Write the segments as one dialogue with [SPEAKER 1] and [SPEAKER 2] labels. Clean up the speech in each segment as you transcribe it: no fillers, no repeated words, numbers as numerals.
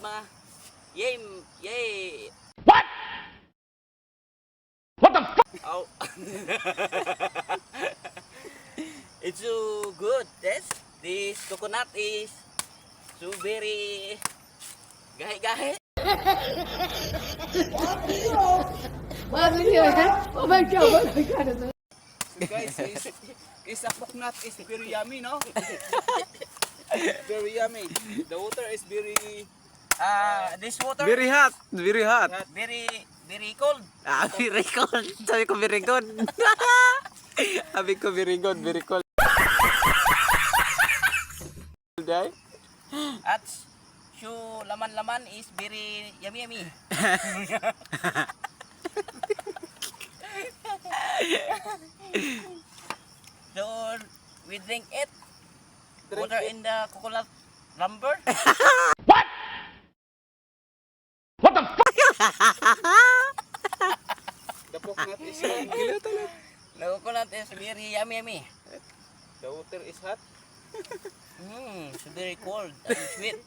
[SPEAKER 1] mga yay, yay.
[SPEAKER 2] What? What the fuck?
[SPEAKER 1] Oh. It's so good. This coconut is so very gahe-gahe.
[SPEAKER 3] Oh my God.
[SPEAKER 4] So guys, is a coconut is very yummy, no? Very yummy. The water is very
[SPEAKER 1] This water
[SPEAKER 5] Very hot, very hot.
[SPEAKER 1] very cold.
[SPEAKER 5] Very cold. Sabi ko very good. Sabi ko very good, very cold. Day?
[SPEAKER 1] At so laman-laman is very yummy. So we drink it. Water in the coconut lumber.
[SPEAKER 2] What? What the fuck?
[SPEAKER 4] the coconut is yummy.
[SPEAKER 1] The coconut is very yummy.
[SPEAKER 4] The water is hot.
[SPEAKER 1] It's very cold and sweet.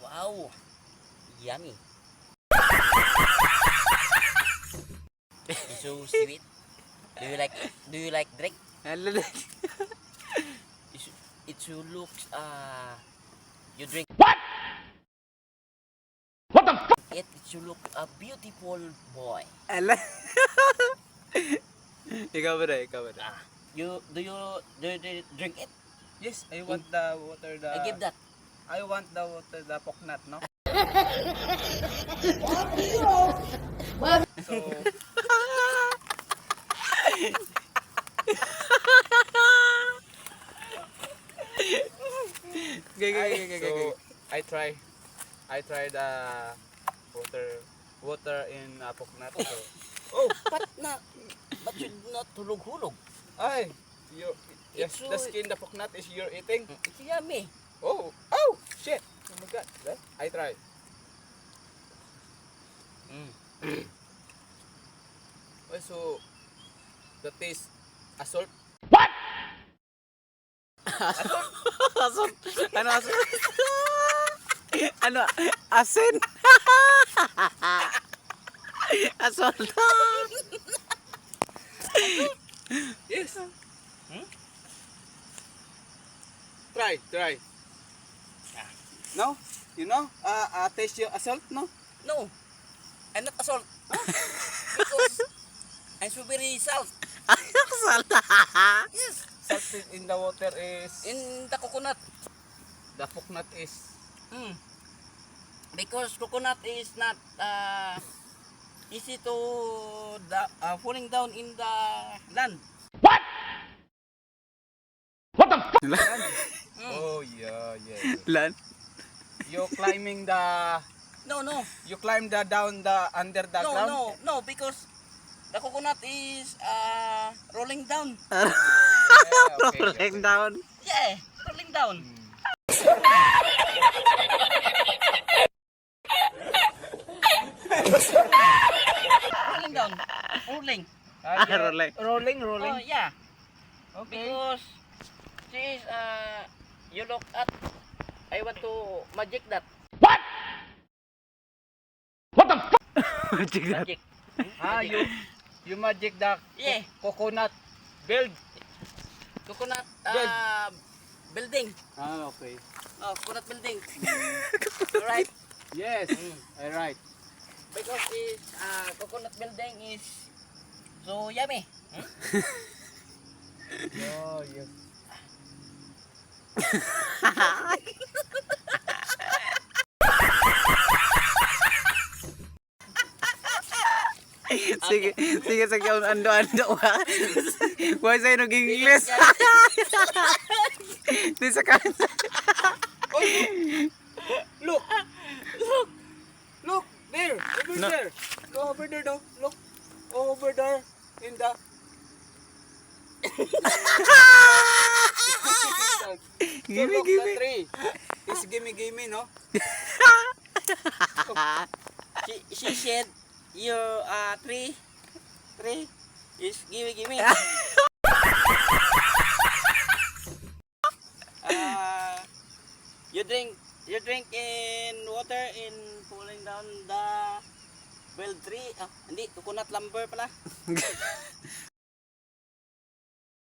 [SPEAKER 1] Wow, yummy. It's so sweet. Do you like drink? It so looks you drink
[SPEAKER 2] What? What the fuck?
[SPEAKER 1] it so look a beautiful boy.
[SPEAKER 5] Ala. Ikaw ba na?
[SPEAKER 1] Do you drink it?
[SPEAKER 4] Yes, I want the water.
[SPEAKER 1] I give that.
[SPEAKER 4] I want the water, the coconut, no? So
[SPEAKER 5] Gay.
[SPEAKER 4] I try the water in coconut. So,
[SPEAKER 1] But you not hulog-hulog.
[SPEAKER 4] ay, yes,
[SPEAKER 1] It's
[SPEAKER 4] the
[SPEAKER 1] so-
[SPEAKER 4] skin the coconut is you're eating.
[SPEAKER 1] It's yummy.
[SPEAKER 4] Oh, shit! Oh my god! I try. Also, the taste assault.
[SPEAKER 2] What?
[SPEAKER 5] Ason. Ano ason? Ano? Asin? Ason.
[SPEAKER 4] Yes. Try. No? You know? Taste your assault, no?
[SPEAKER 1] No, I'm not assault. Because I'm so very salt. Yes,
[SPEAKER 4] Salt in the water is
[SPEAKER 1] in the coconut.
[SPEAKER 4] the coconut is
[SPEAKER 1] Because coconut is not easy to falling down in the land.
[SPEAKER 2] What? What the fuck?
[SPEAKER 4] oh yeah.
[SPEAKER 5] Lan?
[SPEAKER 4] You climbing the
[SPEAKER 1] No,
[SPEAKER 4] you climb the down the under the ground.
[SPEAKER 1] no, because the coconut is rolling down.
[SPEAKER 4] Yeah, okay.
[SPEAKER 5] Rolling down.
[SPEAKER 1] Yeah, rolling down. Rolling down. Rolling.
[SPEAKER 5] Rolling.
[SPEAKER 4] Rolling.
[SPEAKER 1] Oh, yeah.
[SPEAKER 4] Okay.
[SPEAKER 1] Because she is you look at I want to magic that.
[SPEAKER 2] What? What the fuck?
[SPEAKER 5] Magic that.
[SPEAKER 1] Magic.
[SPEAKER 4] You magic the
[SPEAKER 1] Yeah.
[SPEAKER 4] coconut build.
[SPEAKER 1] Coconut
[SPEAKER 4] Build.
[SPEAKER 1] building.
[SPEAKER 4] Okay.
[SPEAKER 1] Oh, coconut building. Alright.
[SPEAKER 4] Yes. Alright.
[SPEAKER 1] Because is coconut building is so yummy.
[SPEAKER 4] Oh, yes.
[SPEAKER 5] Sige, ando ha. Why say no English? Di sa kan.
[SPEAKER 4] Look there. Over
[SPEAKER 5] No.
[SPEAKER 4] there. Go over there, no. Look over there in the.
[SPEAKER 5] Gimme,
[SPEAKER 4] Look,
[SPEAKER 5] gimme.
[SPEAKER 4] the tree. It's gimme, no?
[SPEAKER 1] She said your three is gimme. you drink in water in falling down the well tree. Ah, hindi, coconut lumber pala.